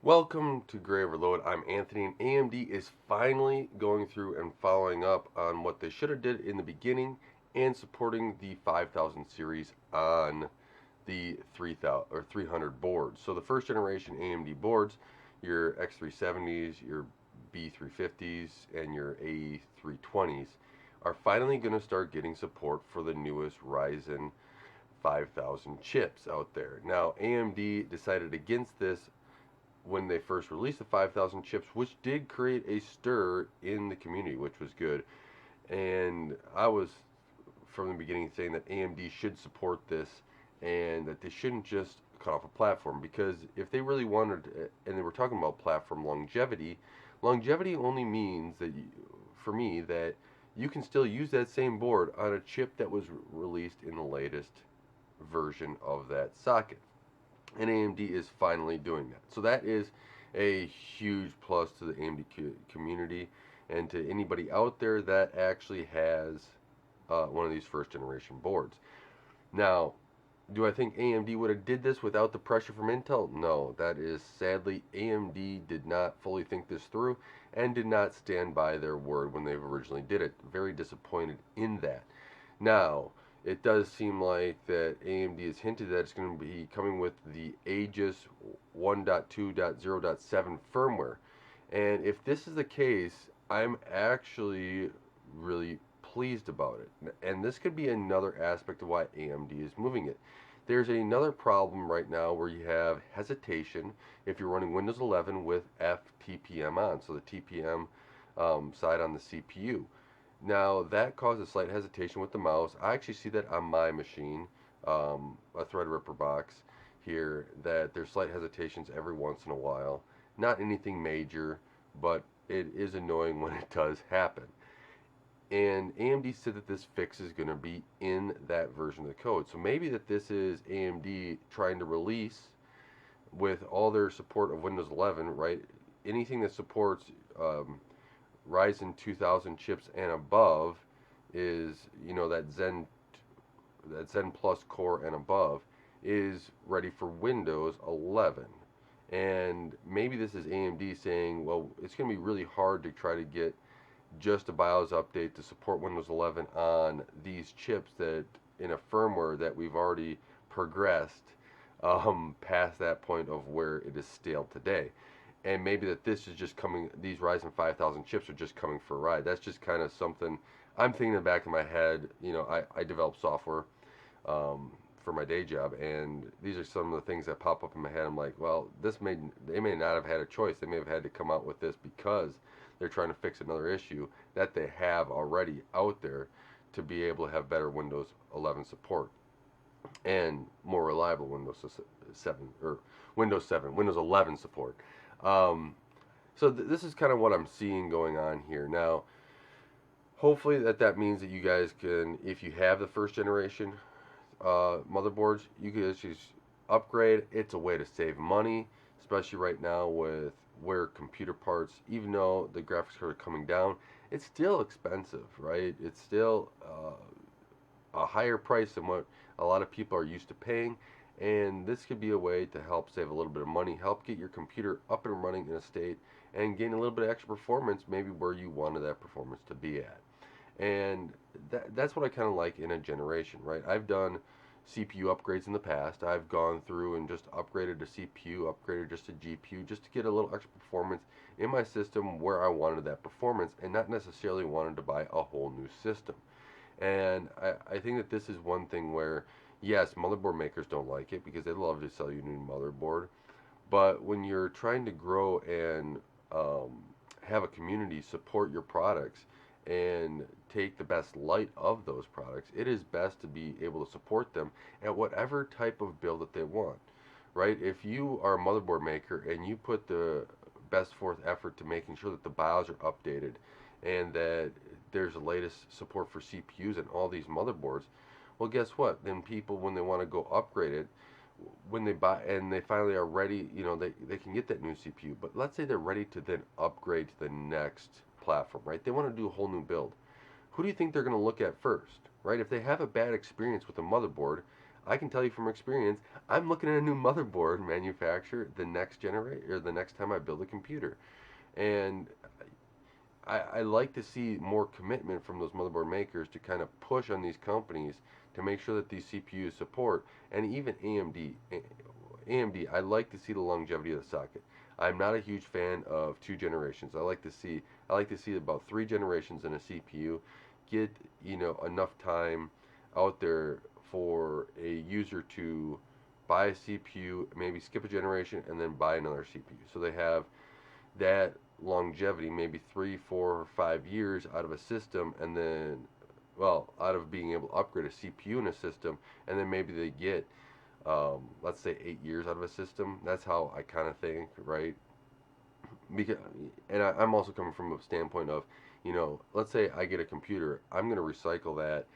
Welcome to Gray Overload. I'm Anthony, and AMD is finally going through and following up on what they should have did in the beginning and supporting the 5000 series on the 3000 or 300 boards. So the first generation AMD boards, your X370s, your B350s, and your A320s are finally going to start getting support for the newest Ryzen 5000 chips out there. Now, AMD decided against this when they first released the 5000 chips, which did create a stir in the community, which was good. And I was from the beginning saying that AMD should support this and that they shouldn't just cut off a platform, because if they really wanted, and they were talking about platform longevity, longevity only means that for me that you can still use that same board on a chip that was released in the latest version of that socket, and AMD is finally doing that. So that is a huge plus to the AMD community and to anybody out there that actually has one of these first generation boards. Now, do I think AMD would have did this without the pressure from Intel? No, that is sadly AMD did not fully think this through and did not stand by their word when they originally did it. Very disappointed in that. Now, it does seem like that AMD has hinted that it's going to be coming with the Aegis 1.2.0.7 firmware. And if this is the case, I'm actually really pleased about it. And this could be another aspect of why AMD is moving it. There's another problem right now where you have hesitation if you're running Windows 11 with FTPM on, so the TPM side on the CPU. Now that causes slight hesitation with the mouse. I actually see that on my machine, a Threadripper box here, that there's slight hesitations every once in a while. Not anything major, but it is annoying when it does happen. And AMD said that this fix is going to be in that version of the code. So maybe that this is AMD trying to release with all their support of Windows 11, right? Anything that supports Ryzen 2000 chips and above is, that Zen Plus core and above is ready for Windows 11. And maybe this is AMD saying, well, it's going to be really hard to try to get just a BIOS update to support Windows 11 on these chips that in a firmware that we've already progressed past that point of where it is stale today. And maybe that this is just coming, these Ryzen 5000 chips are just coming for a ride. That's just kind of something I'm thinking in the back of my head. I develop software for my day job, and these are some of the things that pop up in my head. I'm like, well, they may not have had a choice. They may have had to come out with this because they're trying to fix another issue that they have already out there to be able to have better Windows 11 support and more reliable Windows 7 or Windows 11 support. Um, so this is kind of what I'm seeing going on here. Now, hopefully that means that you guys can, if you have the first generation motherboards, you can just upgrade. It's a way to save money, especially right now with where computer parts, even though the graphics cards are coming down, it's still expensive, right? It's still a higher price than what a lot of people are used to paying. And this could be a way to help save a little bit of money, help get your computer up and running in a state, and gain a little bit of extra performance, maybe where you wanted that performance to be at. And that's what I kind of like in a generation, right? I've done CPU upgrades in the past. I've gone through and just upgraded a CPU, upgraded just a GPU, just to get a little extra performance in my system where I wanted that performance and not necessarily wanted to buy a whole new system. And I think that this is one thing where, yes, motherboard makers don't like it because they love to sell you a new motherboard. But when you're trying to grow and have a community support your products and take the best light of those products, it is best to be able to support them at whatever type of build that they want, right? If you are a motherboard maker and you put the best forth effort to making sure that the BIOS are updated and that there's the latest support for CPUs and all these motherboards, well, guess what? Then people, when they want to go upgrade it, when they buy and they finally are ready, they can get that new CPU. But let's say they're ready to then upgrade to the next platform, right? They want to do a whole new build. Who do you think they're going to look at first, right? If they have a bad experience with a motherboard, I can tell you from experience, I'm looking at a new motherboard manufacturer the next generation or the next time I build a computer. And I like to see more commitment from those motherboard makers to kind of push on these companies to make sure that these CPUs support, and even AMD. AMD, I like to see the longevity of the socket. I'm not a huge fan of 2 generations. I like to see about 3 generations in a CPU. Get, enough time out there for a user to buy a CPU, maybe skip a generation, and then buy another CPU. So they have that longevity, maybe 3, 4, or 5 years out of a system, and then, well, out of being able to upgrade a CPU in a system, and then maybe they get, let's say, 8 years out of a system. That's how I kind of think, right? Because, and I'm also coming from a standpoint of, let's say I get a computer, I'm going to recycle that,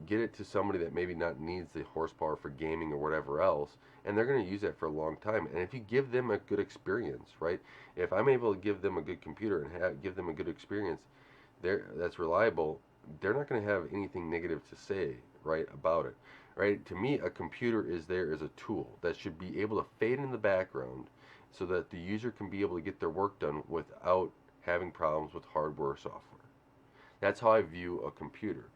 get it to somebody that maybe not needs the horsepower for gaming or whatever else, and they're going to use that for a long time. And if you give them a good experience, right? If I'm able to give them a good computer and give them a good experience, that's reliable, they're not going to have anything negative to say, right, about it, right? To me, a computer is there as a tool that should be able to fade in the background so that the user can be able to get their work done without having problems with hardware or software. That's how I view a computer.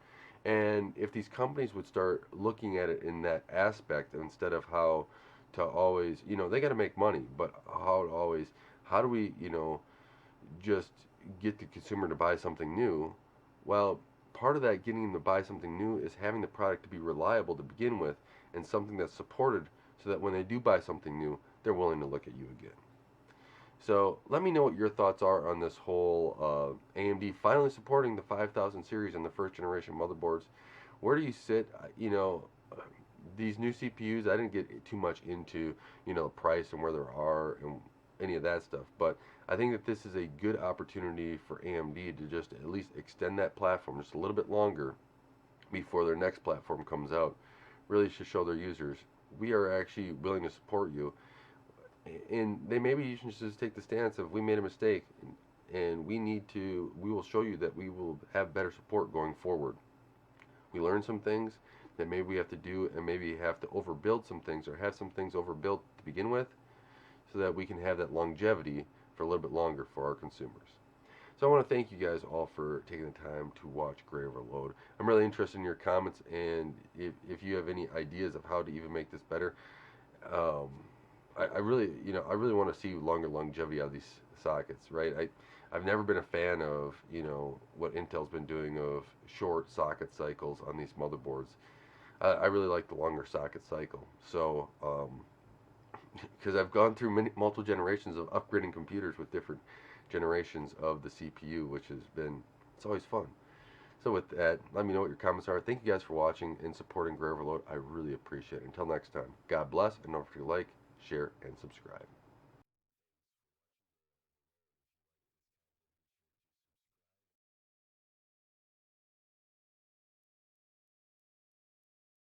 And if these companies would start looking at it in that aspect instead of how to always, they got to make money, but how do we, just get the consumer to buy something new? Well, part of that getting them to buy something new is having the product to be reliable to begin with and something that's supported so that when they do buy something new, they're willing to look at you again. So let me know what your thoughts are on this whole AMD finally supporting the 5000 series and the first generation motherboards. Where do you sit? These new CPUs, I didn't get too much into, price and where there are and any of that stuff, but I think that this is a good opportunity for AMD to just at least extend that platform just a little bit longer before their next platform comes out. Really should show their users we are actually willing to support you, and they maybe should just take the stance of we made a mistake, and we will show you that we will have better support going forward. We learned some things that maybe we have to do, and maybe have to overbuild some things or have some things overbuilt to begin with so that we can have that longevity for a little bit longer for our consumers. So I want to thank you guys all for taking the time to watch Gray Overload. I'm really interested in your comments, and if you have any ideas of how to even make this better, um, I really, I really want to see longer longevity out of these sockets, right? I've never been a fan of, what Intel's been doing of short socket cycles on these motherboards. I really like the longer socket cycle. So, because I've gone through multiple generations of upgrading computers with different generations of the CPU, which has been, it's always fun. So with that, let me know what your comments are. Thank you guys for watching and supporting Gray Overload. I really appreciate it. Until next time, God bless, and don't forget to like, share, and subscribe.